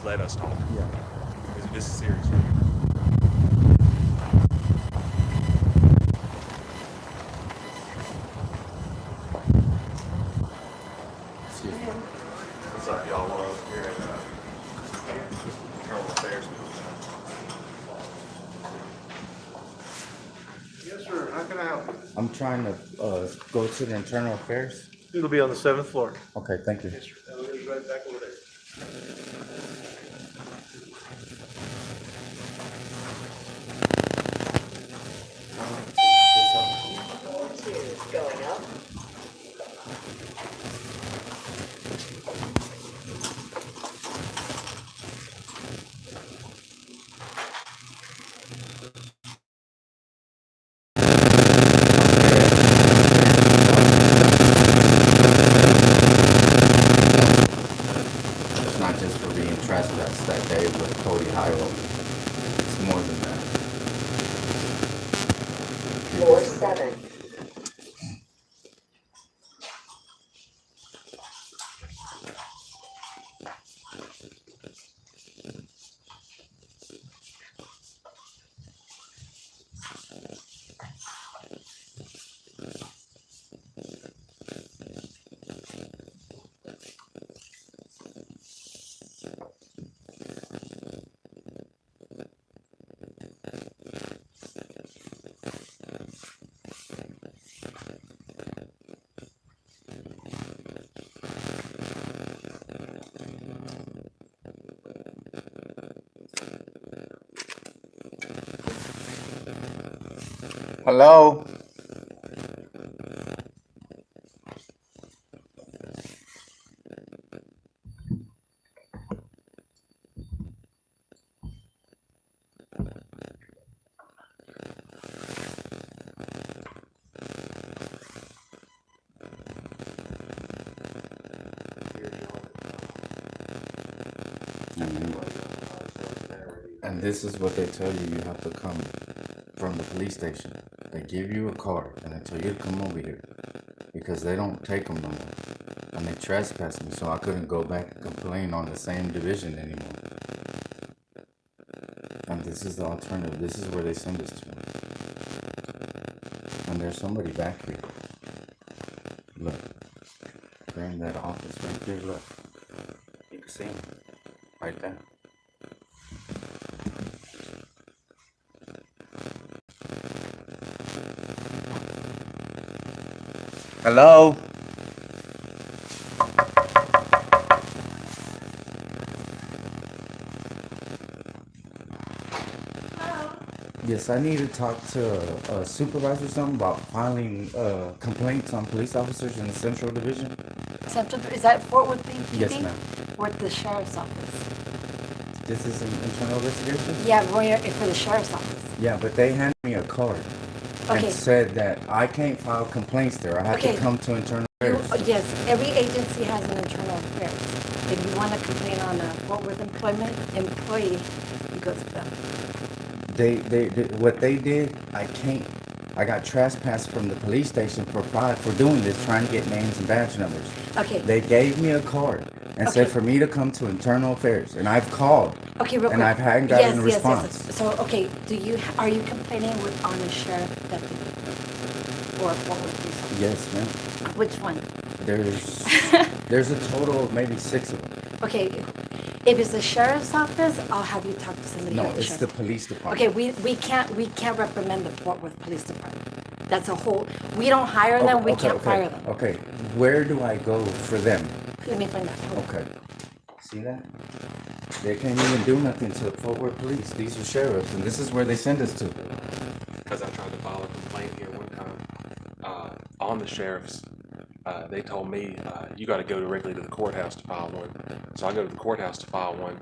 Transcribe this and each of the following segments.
let us talk. Yeah. This is serious, right? Excuse me. What's up, y'all? We're over here at Internal Affairs. Yes, sir. How can I help you? I'm trying to go to the internal affairs. It'll be on the 7th floor. Okay, thank you. Elevator's right back over there. Going up. It's not just for being trespassed that day with Cody Highway. It's more than that. Floor 7. Hello? And this is what they tell you have to come from the police station. They give you a card and they tell you to come over here because they don't take them no more. And they trespassed me, so I couldn't go back and complain on the same division anymore. And this is the alternative. This is where they send us to. And there's somebody back here. Look. They're in that office right there. Look. You can see them. Right there. Hello? Yes, I need to talk to a supervisor or something about filing complaints on police officers in the Central Division. Central, is that Fort Worth PD? Yes, ma'am. Or the sheriff's office? This is an internal investigation? Yeah, for the sheriff's office. Yeah, but they handed me a card Okay. and said that I can't file complaints there. I have Okay. to come to internal You, affairs. yes, every agency has an internal affairs. If you want to complain on a Fort Worth employee, you go to them. What they did, I can't. I got trespassed from the police station for doing this, trying to get names and badge numbers. Okay. They gave me a card and said Okay. for me to come to internal affairs, and I've called. Okay, real And quick. I hadn't gotten a Yes. response. So, okay, are you complaining on a sheriff deputy or a Fort Worth police officer? Yes, ma'am. Which one? There's a total of maybe 6 of them. Okay, if it's the sheriff's office, I'll have you talk to somebody. No, at the it's the sheriff. police department. Okay, we can't recommend the Fort Worth Police Department. That's a whole. We don't hire them. We can't fire them. Okay, where do I go for them? Let me find out. Okay. See that? They can't even do nothing to Fort Worth Police. These are sheriffs, and this is where they send us to. Because I tried to file a complaint here one time on the sheriff's. They told me you got to go directly to the courthouse to file one. So I go to the courthouse to file one.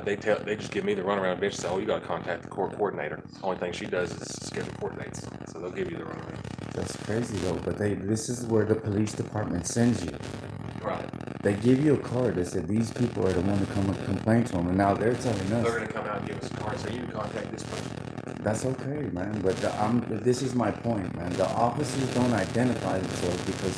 They just give me the runaround bitch and say, oh, you got to contact the court coordinator. The only thing she does is schedule court dates. So they'll give you the runaround. That's crazy though, but this is where the police department sends you. Right. They give you a card that said these people are the one to come and complain to them, and now they're telling They're us. going to come out and give us a card, so you can contact this person. That's okay, man. But this is my point, man. The officers don't identify themselves because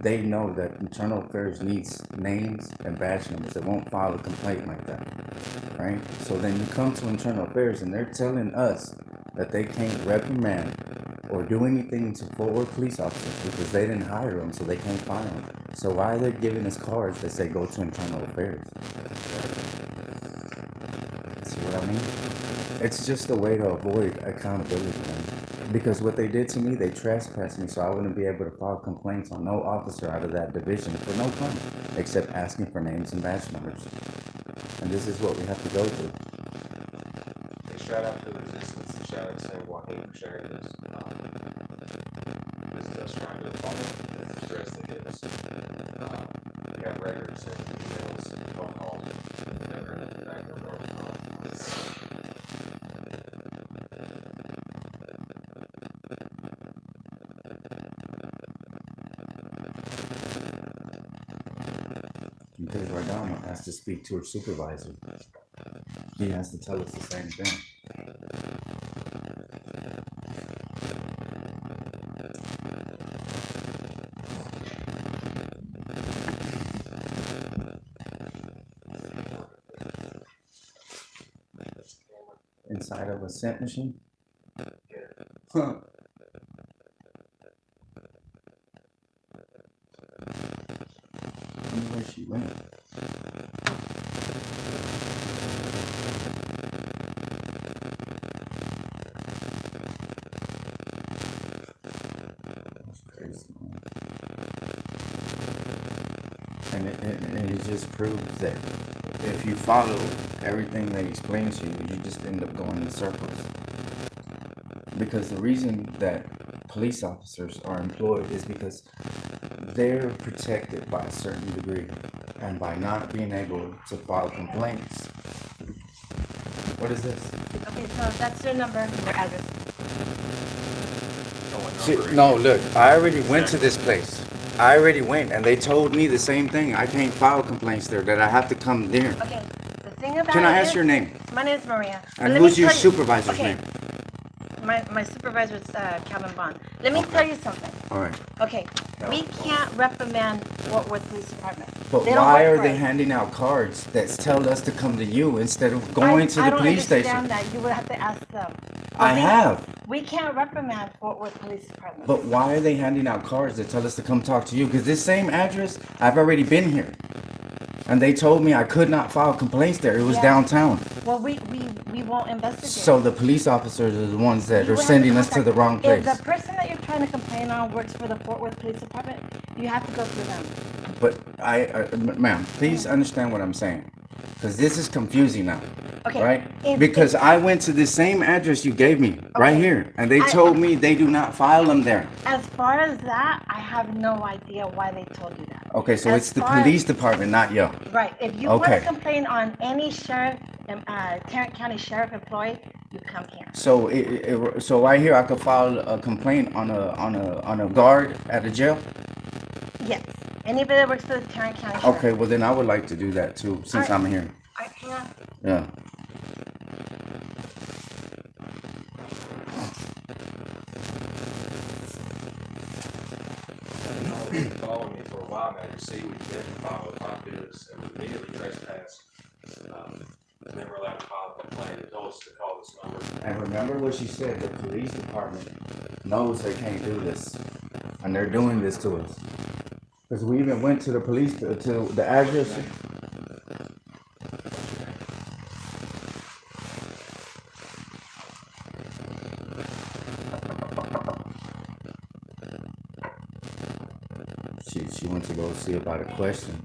they know that internal affairs needs names and badge numbers. They won't file a complaint like that, right? So then you come to internal affairs and they're telling us that they can't reprimand or do anything to forward police officers because they didn't hire them, so they can't file them. So why are they giving us cards that say go to internal affairs? See what I mean? It's just a way to avoid accountability, man. Because what they did to me, they trespassed me, so I wouldn't be able to file complaints on no officer out of that division for no crime, except asking for names and badge numbers. And this is what we have to go through. Hey, shout out to the resistance and shout out to San Joaquin for sharing this. This is us trying to follow the stress that hits. We have records and emails, phone calls, that are back and forth. Because right now I'm asked to speak to her supervisor. He has to tell us the same thing. Inside of a scent machine? Huh. I wonder where she went. That's crazy, man. And it just proves that if you follow everything they explain to you, you just end up going in circles. Because the reason that police officers are employed is because they're protected by a certain degree, and by not being able to file complaints. What is this? Okay, so that's your number, your address. No, look, I already went to this place. I already went, and they told me the same thing. I can't file complaints there, that I have to come there. Okay, the thing about Can I it ask is- your name? My name is Maria. But And let me who's your tell you- supervisor's okay, name? My supervisor is Calvin Bond. Let me Okay. tell you something. All right. Okay, we can't reprimand Fort Worth Police Department. But They don't why work are for they us. handing out cards that tell us to come to you instead of going to I the don't police understand station? that. You would have to ask them. I we, have. We can't reprimand Fort Worth Police Department. But why are they handing out cards that tell us to come talk to you? Because this same address, I've already been here. And they told me I could not file complaints there. It was Yeah. downtown. Well, we won't investigate. So the police officers are the ones that You are would have sending us to contact- the wrong place. If the person that you're trying to complain on works for the Fort Worth Police Department, you have to go through them. But ma'am, please understand what I'm saying. Because this is confusing now. Okay. Right? Because I went to the same address you gave me, right Okay. here. And they told me they do not file them there. As far as that, I have no idea why they told you that. Okay, so As it's the far as- police department, not you. Right. If you want Okay. to complain on any sheriff, Tarrant County Sheriff employee, you come here. So so right here I could file a complaint on a guard at a jail? Yes. Anybody that works for the Tarrant County Sheriff. Okay, well then I would like to do that too, since I'm here. Hang on. Yeah. You've been following me for a while now. You see, we've been following this and we immediately trespassed. Never allowed to file a complaint. They told us to call this number. And remember what she said, the police department knows they can't do this. And they're doing this to us. Because we even went to the police, to the address. She went to go see about a question.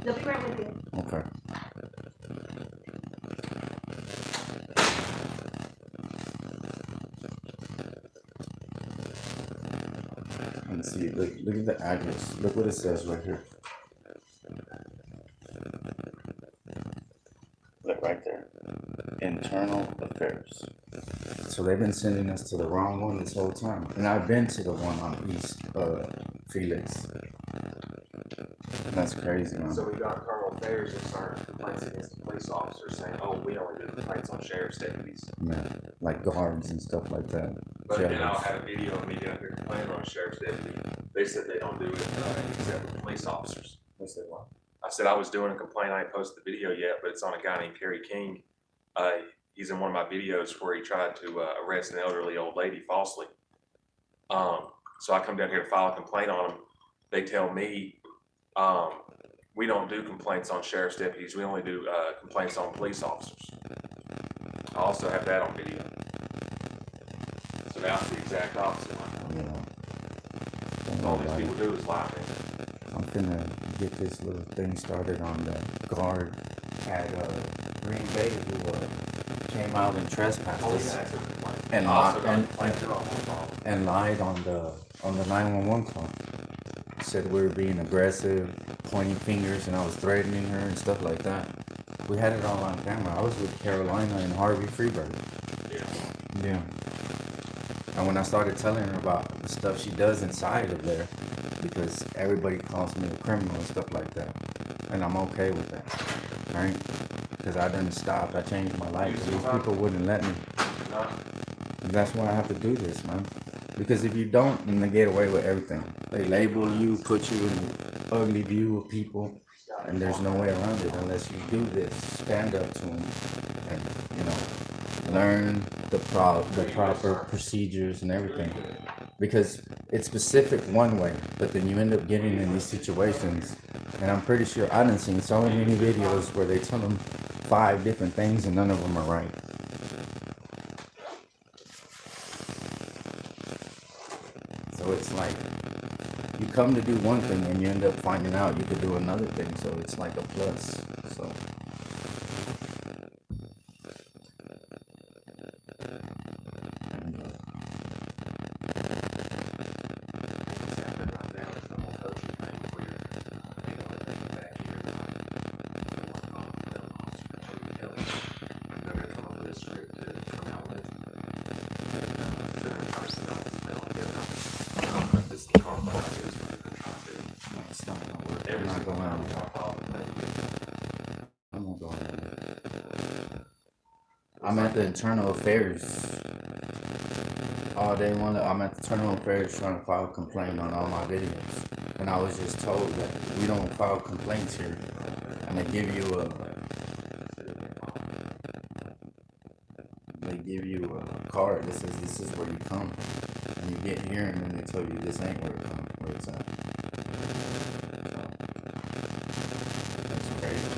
They'll be right with you. Okay. And see, look at the address. Look what it says right here. Look right there. Internal Affairs. So they've been sending us to the wrong one this whole time. And I've been to the one on East Felix. That's crazy, man. So we got Colonel Fairs and started complaints against the police officers saying, oh, we only do complaints on sheriff's deputies. Yeah, like guards and stuff like that. But then I Sheriffs. had a video of me down here complaining on a sheriff's deputy. They said they don't do it except with police officers. They said what? I said I was doing a complaint. I ain't posted the video yet, but it's on a guy named Kerry King. He's in one of my videos where he tried to arrest an elderly old lady falsely. So I come down here to file a complaint on him. They tell me we don't do complaints on sheriff's deputies. We only do complaints on police officers. I also have that on video. So now it's the exact opposite. Yeah. All these people do is lie, man. I'm finna get this little thing started on the guard at Green Bay who came out and trespassed us that's a complaint. and I also lied got a complaint too on my phone. and lied on the 911 call. Said we were being aggressive, pointing fingers, and I was threatening her and stuff like that. We had it all on camera. I was with Carolina and Harvey Freeberg. Yeah. And when I started telling her about the stuff she does inside of there, because everybody calls me a criminal and stuff like that, and I'm okay with that, right? Because I didn't stop. I changed my life. These people wouldn't let me. And that's why I have to do this, man. Because if you don't, then they get away with everything. They label you, put you in an ugly view of people, and there's no way around it unless you do this. Stand up to them, and learn the proper procedures and everything. Because it's specific one way, but then you end up getting in these situations, and I'm pretty sure I done seen so many videos where they tell them 5 different things and none of them are right. So it's like you come to do one thing and you end up finding out you could do another thing, so it's like a plus. So it's not gonna work. I'm not going out. I'm not going out. I'm at the internal affairs all day long. I'm at the internal affairs trying to file a complaint on all my videos, and I was just told that we don't file complaints here, and they give you a card that says this is where you come, and you get here, and then they tell you this ain't where it's at. That's crazy.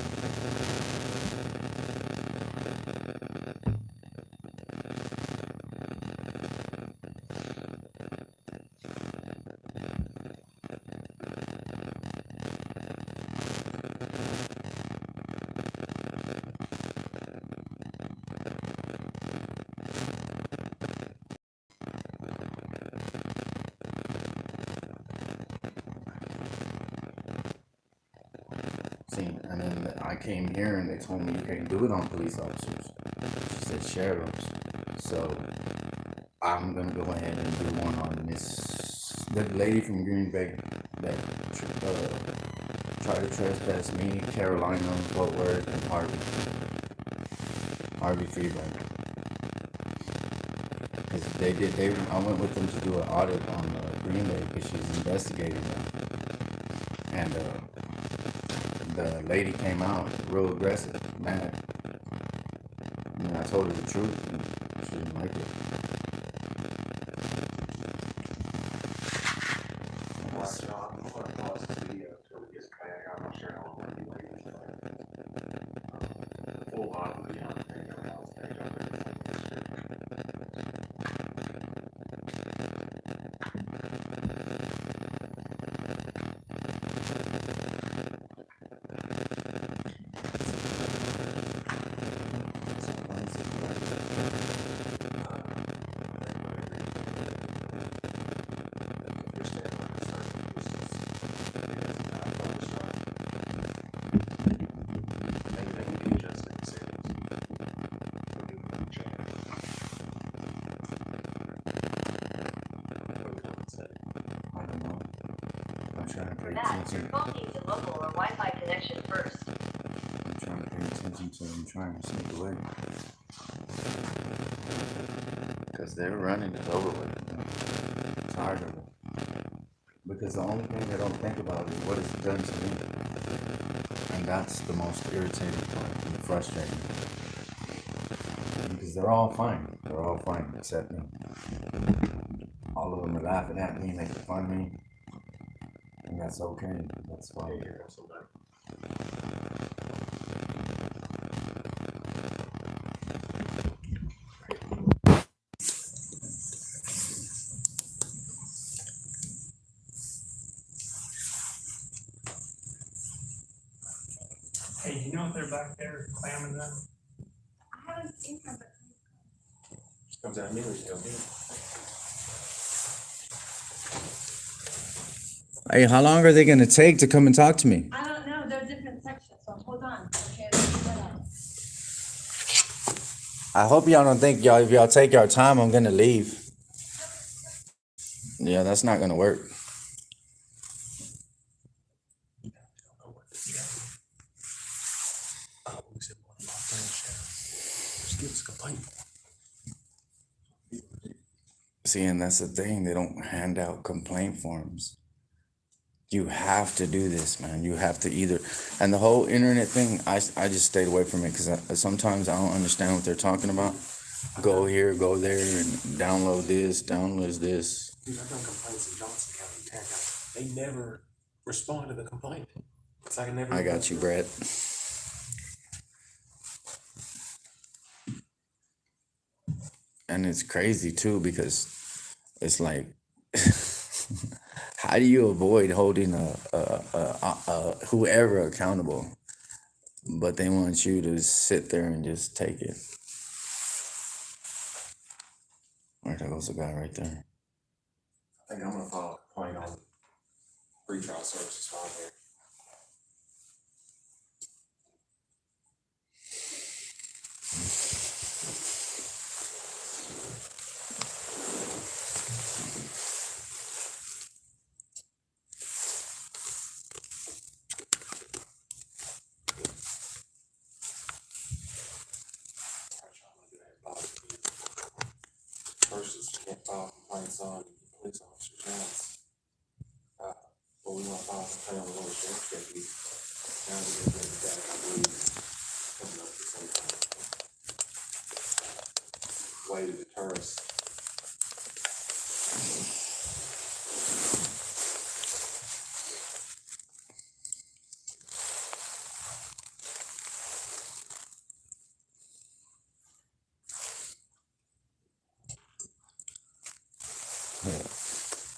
See, and then I came here and they told me you can't do it on police officers. She said sheriffs. So I'm gonna go ahead and do one on the lady from Green Bay that tried to trespass me, Carolina, Fort Worth, and Harvey Freeberg. Because I went with them to do an audit on Green Bay because she's investigating them. And the lady came out real aggressive, mad. And I told her the truth, and she didn't like it. I'm trying to pay Matt, your attention. phone needs a mobile or Wi-Fi connection first. I'm trying to pay attention to them trying to sneak away. Because they're running it over with. I'm tired of it. Because the only thing they don't think about is what it's done to me. And that's the most irritating part and frustrating. Because they're all fine. They're all fine except me. All of them are laughing at me, making fun of me. And that's okay. That's why you're here. Hey, you know if they're back there clamming them? I haven't seen her, but Comes out immediately, tell me. Hey, how long are they gonna take to come and talk to me? I don't know, they're different sections, so hold on. Okay, I hope y'all don't think if y'all take your time, I'm gonna leave. Yeah, that's not gonna work. We said, well, I'm not playing sheriff. Just give us a complaint. See, and that's the thing, they don't hand out complaint forms. You have to do this, man. You have to either, and the whole internet thing, I just stayed away from it because sometimes I don't understand what they're talking about. Go here, go there, and download this, download this. Dude, I've done complaints in Johnson County, Tarrant County. They never respond to the complaint. It's like I never. I got you, Brett. And it's crazy too because it's like, how do you avoid holding a whoever accountable? But they want you to sit there and just take it. Where there goes the guy right there. I think I'm gonna file a complaint on pretrial services file here. Versus can't file complaints on police officers' hands. But we want to file a complaint on the local sheriff's deputy. Now we're going to get that, I believe, coming up at the same time. Way to deter us.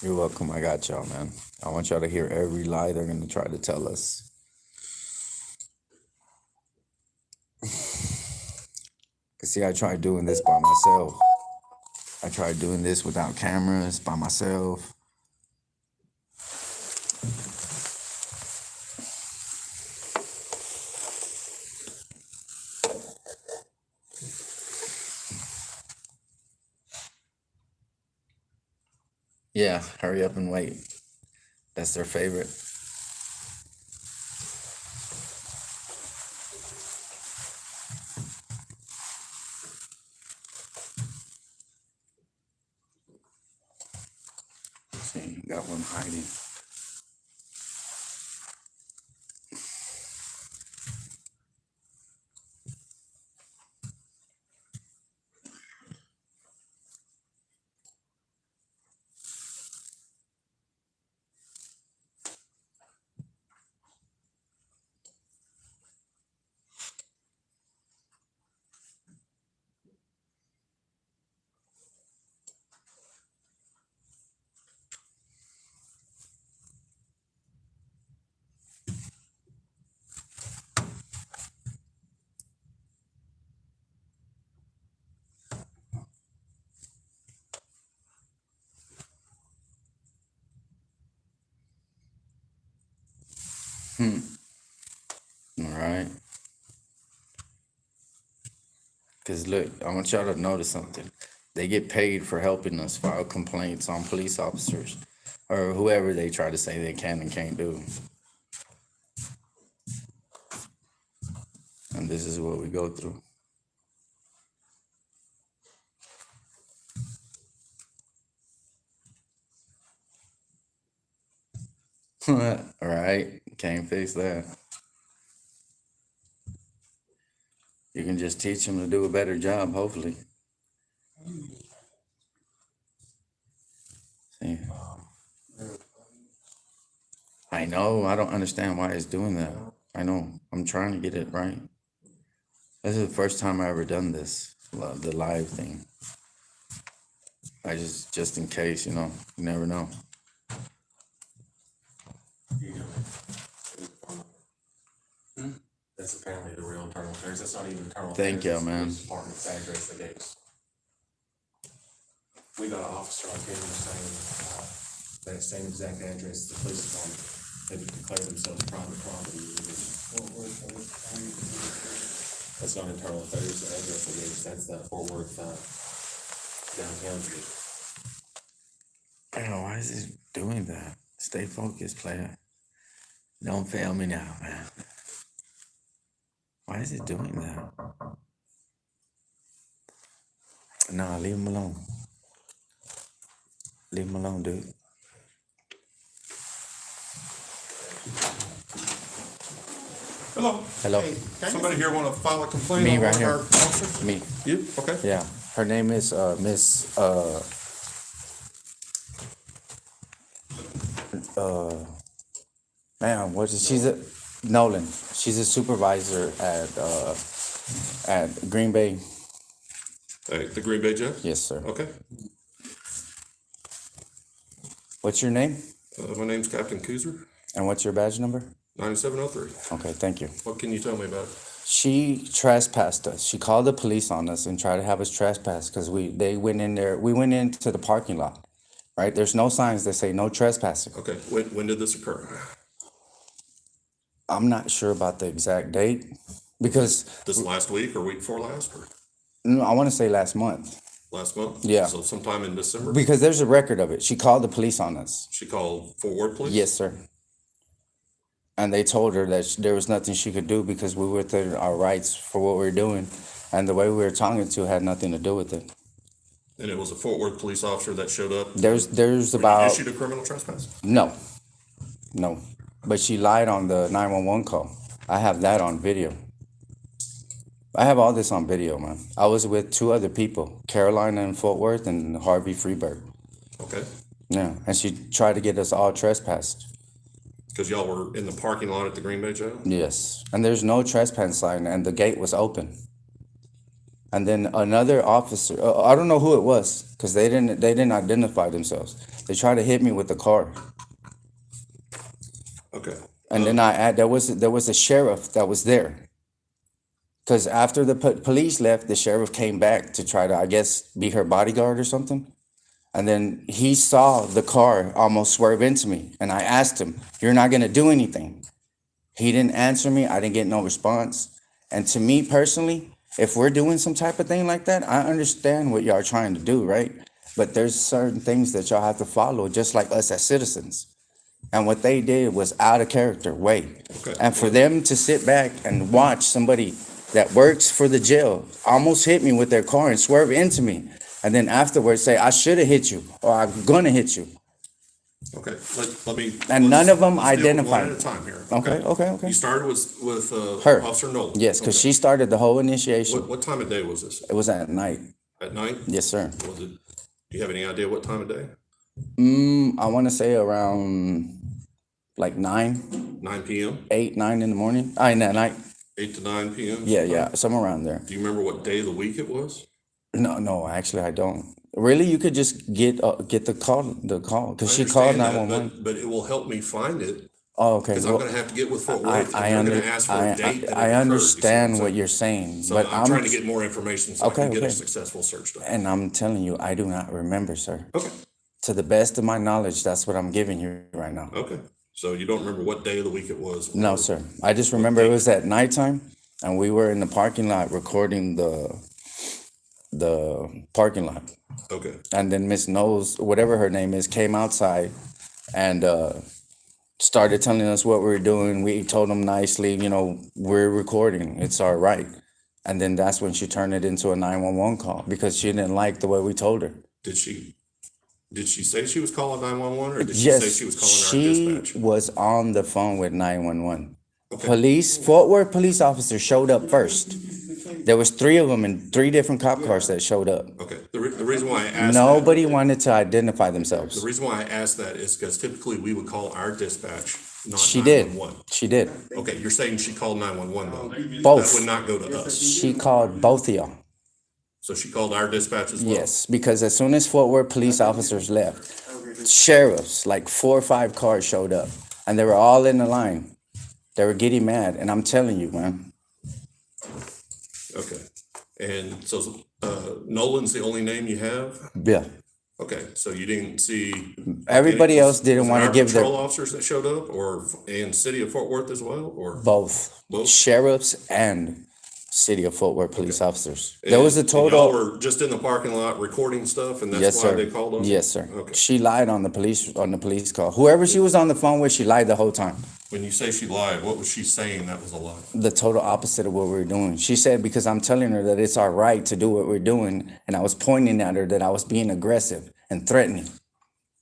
You're welcome. I got y'all, man. I want y'all to hear every lie they're gonna try to tell us. Cause see, I tried doing this by myself. I tried doing this without cameras by myself. Yeah, hurry up and wait. That's their favorite. See, got one hiding. All right. Because look, I want y'all to notice something. They get paid for helping us file complaints on police officers. or whoever they try to say they can and can't do. And this is what we go through. Right? Can't fix that. You can just teach them to do a better job, hopefully. See. I know. I don't understand why it's doing that. I know. I'm trying to get it right. This is the first time I ever done this, the live thing. I just in case, you never know. That's apparently the real internal affairs. That's not even internal Thank affairs. you, man. It's the department's address they gave us. We got an officer on camera saying, that same exact address, the police department, they declared themselves private property. That's not internal affairs, the address they gave us, that's the Fort Worth, downtown division. Damn, why is it doing that? Stay focused, player. Don't fail me now, man. Why is it doing that? Nah, leave him alone. Leave him alone, dude. Hello. Hello. Somebody here want to file a complaint Me on right one of here. our officers? Me. You? Okay. Yeah. Her name is Miss man, what is she's a Nolan. She's a supervisor at Green Bay. Hey, the Green Bay Jets? Yes, sir. Okay. What's your name? My name's Captain Kuzer, And what's your badge number? 9703. Okay, thank you. What can you tell me about it? She trespassed us. She called the police on us and tried to have us trespass because they went in there. We went into the parking lot, right? There's no signs that say no trespassing. Okay. When did this occur? I'm not sure about the exact date because This last week or week before last or I want to say last month last month? Yeah. So sometime in December? because there's a record of it. She called the police on us. She called Fort Worth Police? Yes, sir. And they told her that there was nothing she could do because we were within our rights for what we were doing. And the way we were talking to had nothing to do with it. And it was a Fort Worth police officer that showed up? There's when you about, issued a criminal trespass? no. But she lied on the 911 call. I have that on video. I have all this on video, man. I was with two other people, Carolina in Fort Worth and Harvey Freeberg. Okay. Yeah, and she tried to get us all trespassed. Because y'all were in the parking lot at the Green Bay Jail? Yes, and there's no trespass sign, and the gate was open. And then another officer, I don't know who it was, because they didn't identify themselves. They tried to hit me with the car, Okay. and then there was a sheriff that was there. Because after the police left, the sheriff came back to try to, I guess, be her bodyguard or something. And then he saw the car almost swerve into me. And I asked him, "You're not going to do anything?" He didn't answer me. I didn't get no response. And to me personally, if we're doing some type of thing like that, I understand what y'all are trying to do, right? But there's certain things that y'all have to follow, just like us as citizens. And what they did was out of character, way. Okay. And for them to sit back and watch somebody that works for the jail almost hit me with their car and swerve into me. And then afterwards say, "I should have hit you," or "I'm gonna hit you." Okay, let me. And none of them let's deal with identified. One at a time here. Okay. You started with Her. Officer Nolan. Yes, because Okay. she started the whole initiation. What time of day was this? It was at night. At night? Yes, sir. Was it? Do you have any idea what time of day? I want to say around like 9, 9 p.m. 8, 9 in the morning. At night. 8 to 9 p.m. Yeah, somewhere around there. Do you remember what day of the week it was? No, actually, I don't. Really, you could just get the call, because I she called understand that, 911. but it will help me find it Oh, okay. because I'm going to have to get with Fort Worth. I and they're going to ask for a date that it I occurred, you see understand I'm what saying? you're saying, So but I'm trying to get more information so I can get a successful search done. and I'm telling you, I do not remember, sir. Okay. To the best of my knowledge, that's what I'm giving you right now. Okay. So you don't remember what day of the week it was? No, sir. I just remember it was at nighttime, and we were in the parking lot recording the parking lot. Okay. And then Miss Knowles, whatever her name is, came outside and started telling us what we were doing. We told them nicely, you know, we're recording. It's our right. And then that's when she turned it into a 911 call because she didn't like the way we told her. Did she say she was calling 911 or did she Yes, say she was calling our she dispatch? was on the phone with 911. Okay. Fort Worth police officers showed up first. There was 3 of them in 3 different cop cars that showed up. Okay. The reason why I asked Nobody wanted to identify themselves. the reason why I asked that is because typically we would call our dispatch, not She did. 911. She did. Okay, you're saying she called 911 though. Both. That would not go to us. She called both of y'all. So she called our dispatch as well? Yes, because as soon as Fort Worth police officers left, sheriffs, like 4 or 5 cars showed up, and they were all in the line. They were getting mad, and I'm telling you, man. Okay. And so Nolan's the only name you have? Yeah. Okay, so you didn't see. Everybody else didn't was it want to our give their patrol officers that showed up or in city of Fort Worth as well, or? both Both? sheriffs and city of Fort Worth police officers. There And- was a and y'all total. were just in the parking lot recording stuff and Yes, that's why sir. they called us? Yes, sir. Okay. She lied on the police call. Whoever she was on the phone with, she lied the whole time. When you say she lied, what was she saying that was a lie? The total opposite of what we were doing. She said because I'm telling her that it's our right to do what we're doing, and I was pointing at her that I was being aggressive and threatening.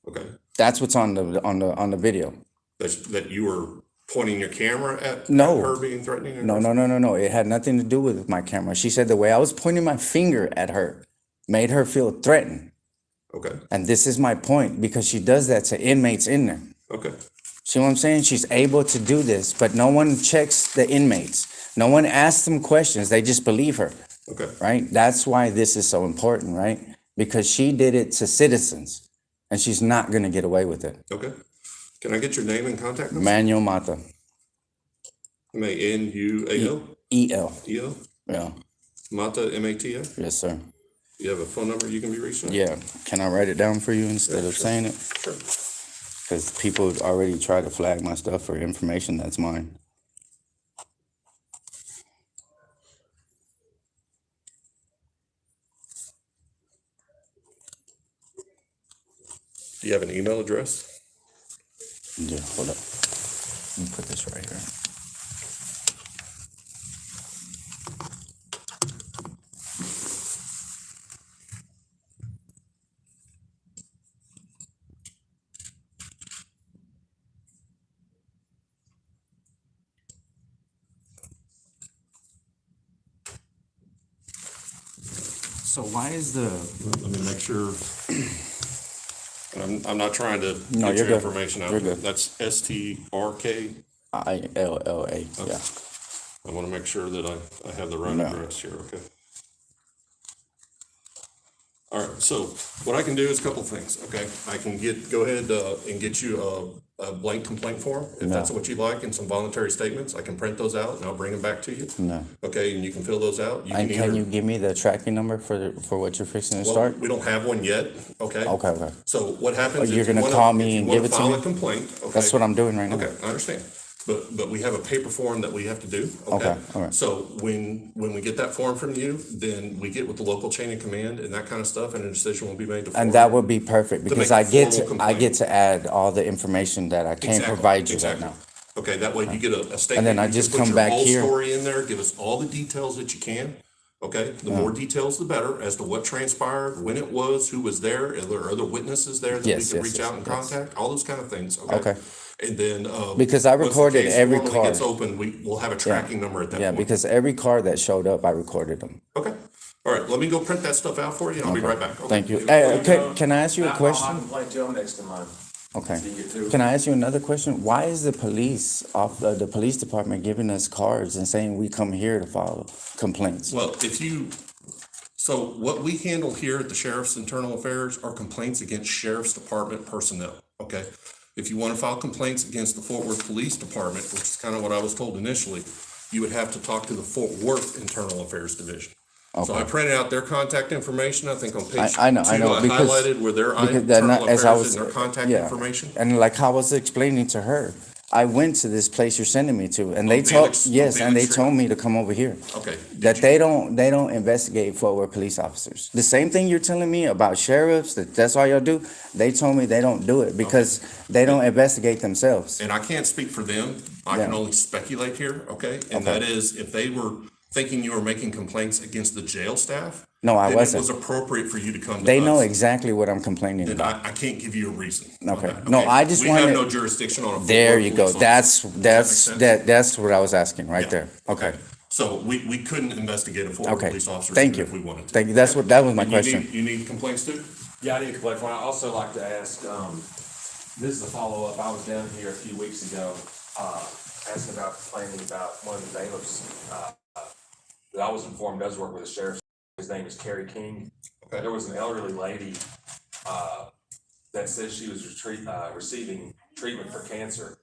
Okay, That's what's on the video. that you were pointing your camera at No. her being threatening? or No. It had nothing to do with my camera. She said the way I was pointing my finger at her made her feel threatened. Okay, And this is my point because she does that to inmates in there. okay, See what I'm saying? She's able to do this, but no one checks the inmates. No one asks them questions. They just believe her, okay. right? That's why this is so important, right? Because she did it to citizens and she's not going to get away with it. Okay. Can I get your name and contact number? Manuel Mata, Manual? EL. E-O? Yeah. Mata, M-A-T-A? Yes, sir. You have a phone number you can be reached at? Yeah. Can I write it down for you instead of saying it? Sure. Because people already try to flag my stuff for information that's mine. Do you have an email address? Yeah, hold up. Let me put this right here. So why is the Let me make sure. And I'm not trying to No, get you're your good. information out. You're good. That's STRK. ILLA? Yeah. I want to make sure that I have the right No. address here, okay? All right, so what I can do is a couple things, okay? I can go ahead and get you a blank complaint form, if that's No. what you like, and some voluntary statements. I can print those out and I'll bring them back to you. No. Okay, and you can fill those out. And can either- you give me the tracking number for what you're fixing to Well, start? we don't have one yet, okay? Okay. So what happens? Oh, if you're you gonna wanna- call me if you and wanna give it to file me? a complaint, okay? That's what I'm doing right now. Okay, I understand. But we have a paper form that we have to do, okay? Okay, all right. So when we get that form from you, then we get with the local chain of command and that kind of stuff, and a decision will be made to. And that would be perfect because make a I get formal to complaint. add all the information that I can't Exactly, provide you right exactly. now. Okay, that way you get a statement. then I you just can put come your back whole here. Story in there, give us all the details that you can, okay? The more details, the better, as to what transpired, when it was, who was there, are there other witnesses there that we Yes, could yes, reach yes, out and yes. contact, all those kind of things, okay? Okay. And then, Because I once the recorded case every formally car. gets open, we'll have a tracking number at that Yeah, point. because every car that showed up, I recorded them. Okay, all right, let me go print that stuff out for you, and I'll be right back. okay? Thank you. Hey, can I ask you a question? I'll complain to them next time. Okay. So you get through. Can I ask you another question? Why is the the police department giving us cards and saying we come here to file complaints? Well, so what we handle here at the Sheriff's Internal Affairs are complaints against Sheriff's Department personnel, okay? If you want to file complaints against the Fort Worth Police Department, which is kind of what I was told initially, you would have to talk to the Fort Worth Internal Affairs Division. So I printed out their contact information, I think on page two, I know, because- highlighted where their because then internal as I affairs was- and their contact yeah. information. And like I was explaining to her, I went to this place you're sending me to, and they On told, Felix- on yes, and they Felix Street? told me to come over here. Okay. That they don't investigate Fort Worth police officers. The same thing you're telling me about sheriffs, that's all y'all do, they told me they don't do it because they don't investigate themselves. And I can't speak for them. I can Yeah. only speculate here, okay? And Okay. that is, if they were thinking you were making complaints against the jail staff. No, I then wasn't. It was appropriate for you to come to us. They know exactly what I'm complaining And about. I can't give you a reason. on Okay. that, No, I just We have wanted- no jurisdiction on a. Fort There Worth you go. police That's, officer. Does that make sense? that's what I was asking right Yeah. there. Okay. So we couldn't investigate a Fort Worth Okay. police officer. Thank even you. If we wanted to. Thank you. That was my And question. You need complaints too? Yeah, I need to complain for it. I also like to ask, this is a follow-up. I was down here a few weeks ago, asking about complaining about one of the bailiffs, that I was informed does work with the sheriff. His name is Kerry King. Okay. There was an elderly lady, that says she was receiving treatment for cancer.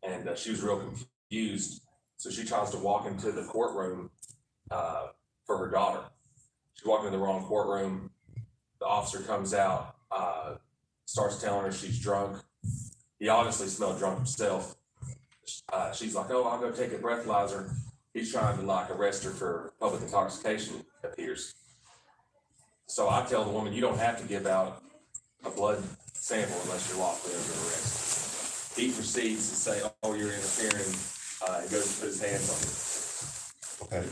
And she was real confused. So she tries to walk into the courtroom, for her daughter. She walked into the wrong courtroom. The officer comes out, starts telling her she's drunk. He obviously smelled drunk himself. She's like, "Oh, I'll go take a breathalyzer." He's trying to like arrest her for public intoxication, it appears. So I tell the woman, you don't have to give out a blood sample unless you're lawfully under arrest. He proceeds to say, "Oh, you're interfering," and goes to put his hands on her. Okay.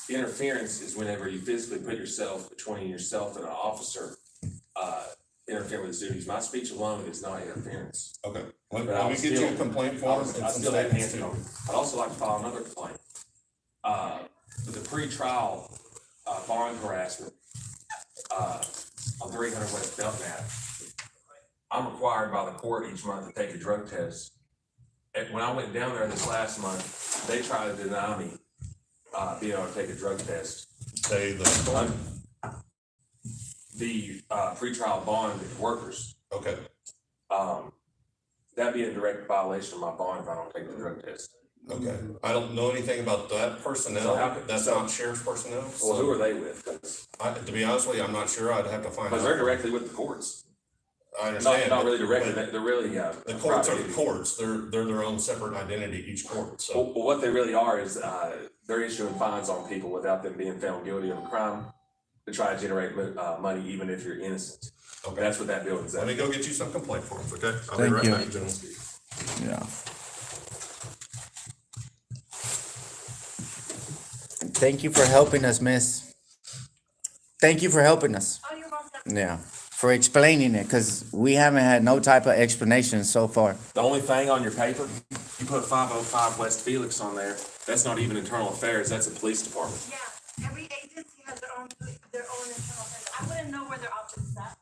Interference is whenever you physically put yourself between yourself and an officer, interfering with his duties. My speech alone is not interference. Okay. But Let I me was get you a still- complaint form I and some still have statements hands on too. it. I'd also like to file another complaint. For the pre-trial, bond harassment, on 300 West Belknap. I'm required by the court each month to take a drug test. And when I went down there this last month, they tried to deny me, being able to take a drug test. Say the, The pretrial bond workers, okay. that'd be a direct violation of my bond if I don't take the drug test. Okay, I don't know anything about that personnel, So how that's not sheriff's personnel, Well, who so, are they with? to be honest with you, I'm not sure, I'd have to find Because they're out. directly with the courts. I Not, understand. not but- really directly, but they're really, The courts are the private. courts, they're their own separate identity, each court, so, Well, what they really are is, they're issuing fines on people without them being found guilty of a crime to try to generate, money even if you're innocent. okay. That's what that building's Let me at. go get you some complaint forms, okay? I'll be Thank right you. back, gentlemen. Yeah. Thank you for helping us, miss. Thank you for helping us. Oh, you're welcome. Yeah. For explaining it, because we haven't had no type of explanation so far. The only thing on your paper, you put 505 West Felix on there, that's not even internal affairs, that's a police department. Yeah, every agency has their own internal affairs. I wouldn't know where their office is at.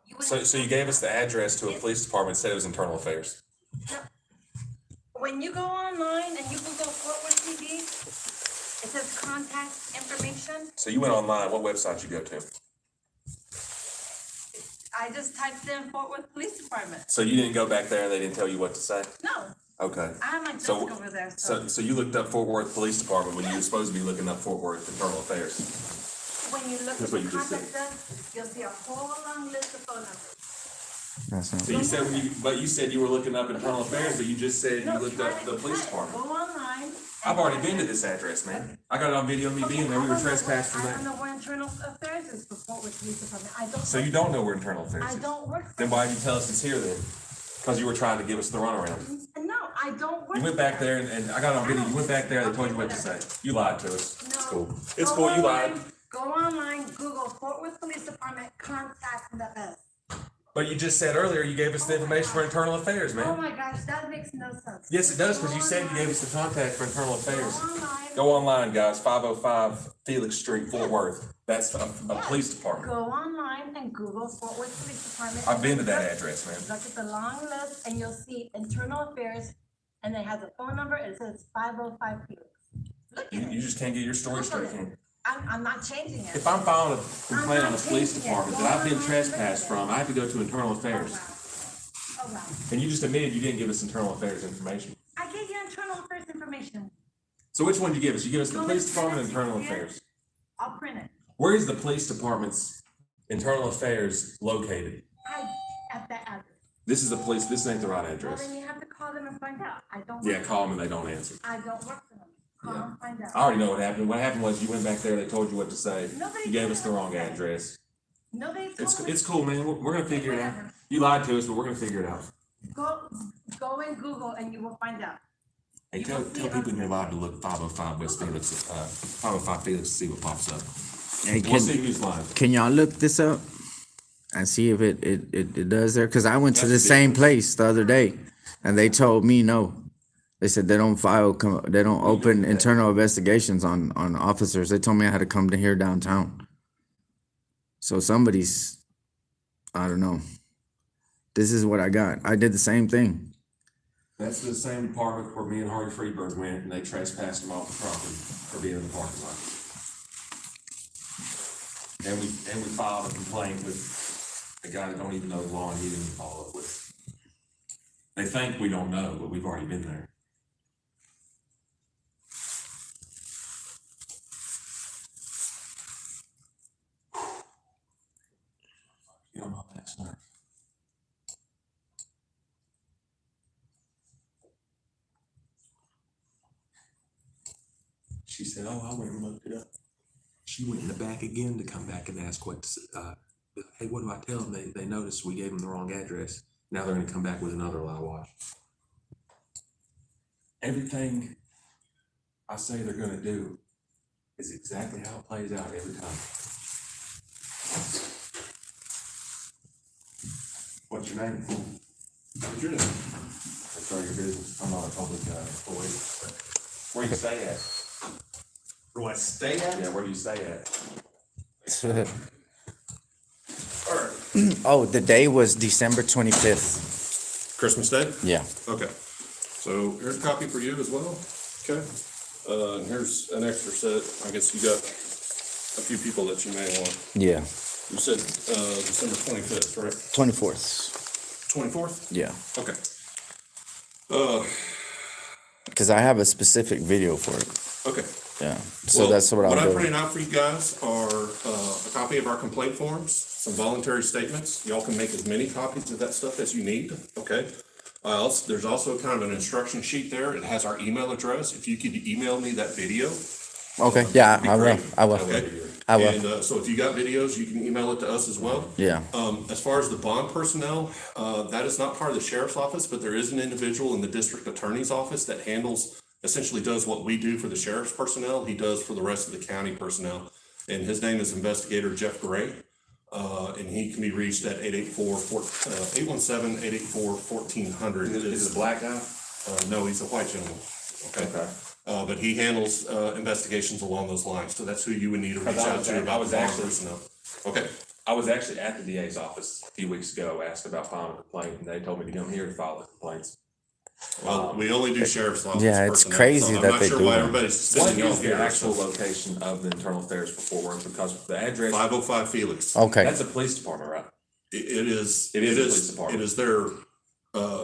You wouldn't- So you gave us the address to a police department, said it was internal affairs. When you go online and you Google Fort Worth TV, it says contact information. So you went online, what website you go to? I just typed in Fort Worth Police Department. So you didn't go back there and they didn't tell you what to say? No, Okay. I have my desk So- over there, So you looked up Fort Worth Police Department when you were supposed to be looking up Fort Worth Internal Affairs. when you look at That's the what you just contact us, you'll see a whole long list of phone numbers. So you said, but you said you were looking up Internal Affairs, but you just said you No, looked try up it, the police try it. department. Go online. I've already been to this address, man. I got it on video of me being there. We were trespassed from I don't there. know where internal affairs is for Fort Worth Police Department. I don't. So you don't know where Internal Affairs I is? don't work. Then why did you tell us it's here then? Because you were trying to give us the runaround. No, I don't work. You went back there and I got it on video. You went back there, they told you what to say. You lied to us. No. It's cool. It's Go cool, you lied. online, Go online, Google Fort Worth Police Department, contact us. But you just said earlier you gave us the information for Internal Affairs, Oh man. my gosh, that makes no sense. Yes, it does, because you Go said you gave us online. the contact for Internal Affairs. Go online. Go online, guys, 505 Felix Street, Fort Worth. That's a police department. Go online and Google Fort Worth Police Department. I've been to that Look- address, man. Look at the long list and you'll see internal affairs and it has a phone number. It says 505 Felix. Look at You it. just can't get your story straight, can you? I'm not changing it. If I'm filing a complaint on the police changing it. department that I've been trespassed from, I have to go to Internal Affairs. Oh, wow. And you just admitted you didn't give us Internal Affairs information. I gave you internal affairs information. So which one did you give us? You give us the No, police it's department or Tennessee, Internal yeah. Affairs? I'll print it. Where is the police department's Internal Affairs located? At that address. This is a police, this ain't the right Well, address. then you have to call them and find out. I don't. Yeah, work- call them and they don't answer. I don't work for them. Call Yeah. and find out. I already know what happened. What happened was you went back there, they told you what to say. Nobody You gave told us me the what wrong to say. address. Nobody It's, told me. it's cool, man. We're gonna figure it out. Whatever. You lied to us, but we're gonna figure it out. Go and Google and you will find out. Hey, You tell will see people it on- you're allowed to look 505 West Felix, 505 Felix to see what pops up. Hey, We'll see who's lying. can y'all look this up and see if it does there? Cause I went to That's the same ridiculous. place the other day and they told me no. They said they don't they don't open internal investigations on officers. They told me I had to come to here downtown. So somebody's, I don't know. This is what I got. I did the same thing. That's the same department where me and Hardy Freeberg went and they trespassed him off the property for being in the parking lot. And we filed a complaint with a guy that don't even know the law and he didn't follow up with. They think we don't know, but we've already been there. Get on my last nerve. She said, "Oh, I went and looked it up." She went in the back again to come back and ask hey, what do I tell them? They noticed we gave them the wrong address. Now they're gonna come back with another lie wash. Everything I say they're gonna do is exactly how it plays out every time. What's your name? What's your name? That's all your business. I'm not a public employee. Where do you stay at? Where do I stay at? Yeah, where do you stay at? Oh, the day was December 25th. Christmas Day? Yeah. Okay. So here's a copy for you as well. Okay. And here's an extra set. I guess you got a few people that you may want. Yeah. You said, December 25th, right? 24th. 24th? Yeah. Okay. Because I have a specific video for it. Okay. Yeah. So Well, that's what I I'll do. printed out for you guys are a copy of our complaint forms, some voluntary statements. Y'all can make as many copies of that stuff as you need, okay? There's also kind of an instruction sheet there. It has our email address. If you could email me that video. Okay. Yeah, that'd be I will. great. I will. Okay? I will. And so if you got videos, you can email it to us as well. Yeah. As far as the bond personnel, that is not part of the sheriff's office, but there is an individual in the district attorney's office that essentially does what we do for the sheriff's personnel, he does for the rest of the county personnel. And his name is Investigator Jeff Gray, and he can be reached at 817-884-1400. Is it a black guy? No, he's a white gentleman. Okay. But he handles investigations along those lines, so that's who you would need to reach I out was to at- I about was the bond actually- personnel. Okay, I was actually at the DA's office a few weeks ago, asked about filing a complaint, and they told me to come here to file the complaints. well, we only do sheriff's office Yeah, it's personnel, crazy so that I'm not they sure do why that. everybody's What sending y'all is the here. actual location of the internal affairs for Fort Worth? Because the address, 505 Felix. Okay. that's a police department, right? It is. It is the police department. It is their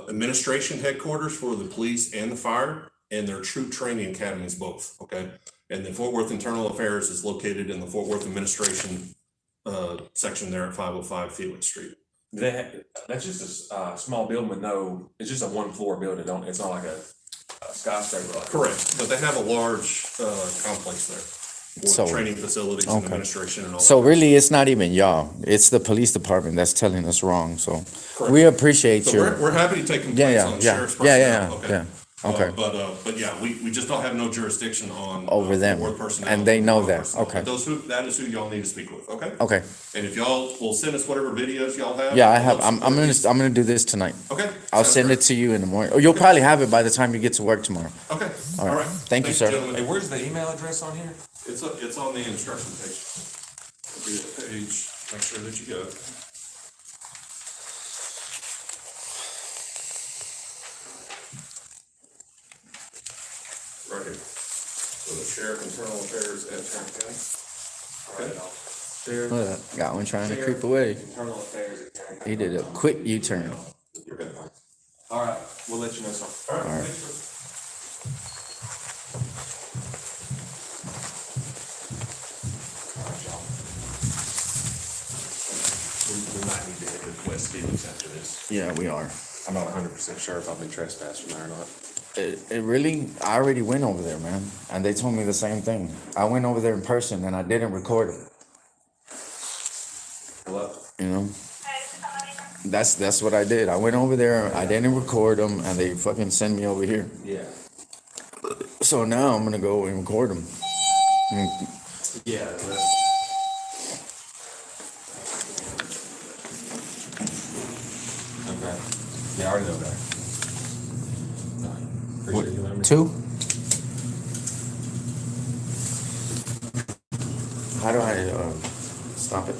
administration headquarters for the police and the fire, and their troop training academies both, okay? And the Fort Worth Internal Affairs is located in the Fort Worth Administration section there at 505 Felix Street. That's just a small building with it's just a one floor building, it's not like a skyscraper. Like Correct, but they have a large complex there So- with training facilities and okay. administration and all that. So really, it's not even y'all. It's the police department that's telling us wrong. So Correct. we appreciate So your. we're happy to take Yeah, complaints yeah, on yeah, sheriff's yeah, personnel, yeah, okay? yeah. Okay. But yeah, we just don't have no jurisdiction on. Over them, Fort Worth personnel, and they know Fort Worth that, personnel. okay. But that is who y'all need to speak with, okay? Okay. And if y'all will send us whatever videos y'all have. Yeah, I have. let's- I'm gonna do this tonight. Okay. I'll sounds send great. it to you in the morning. Or you'll probably have it by the time you get to work tomorrow. Okay, All all right. right. Thank you, sir. gentlemen. Hey, where's the email address on here? It's on the instruction page. It'll be the page, make sure that you got it. Right here. So the sheriff internal affairs at Tarrant County. Okay. Sheriff, Look, got one trying to creep away. internal affairs at Tarrant He did a quick U-turn. You're good. All right, we'll let you know something. All right. right. thanks, All right, y'all. We might need to hit the West Felix after this. Yeah, we are. I'm not 100% sure if I've been trespassed from there or not. It really, I already went over there, man, and they told me the same thing. I went over there in person and I didn't record it, Hello? you know? That's what I did. I went over there, I didn't record them, and they fucking sent me over here. Yeah. So now I'm gonna go and record them. Yeah. Okay. Yeah, I already know that. Appreciate you letting me. 2? How do I stop it?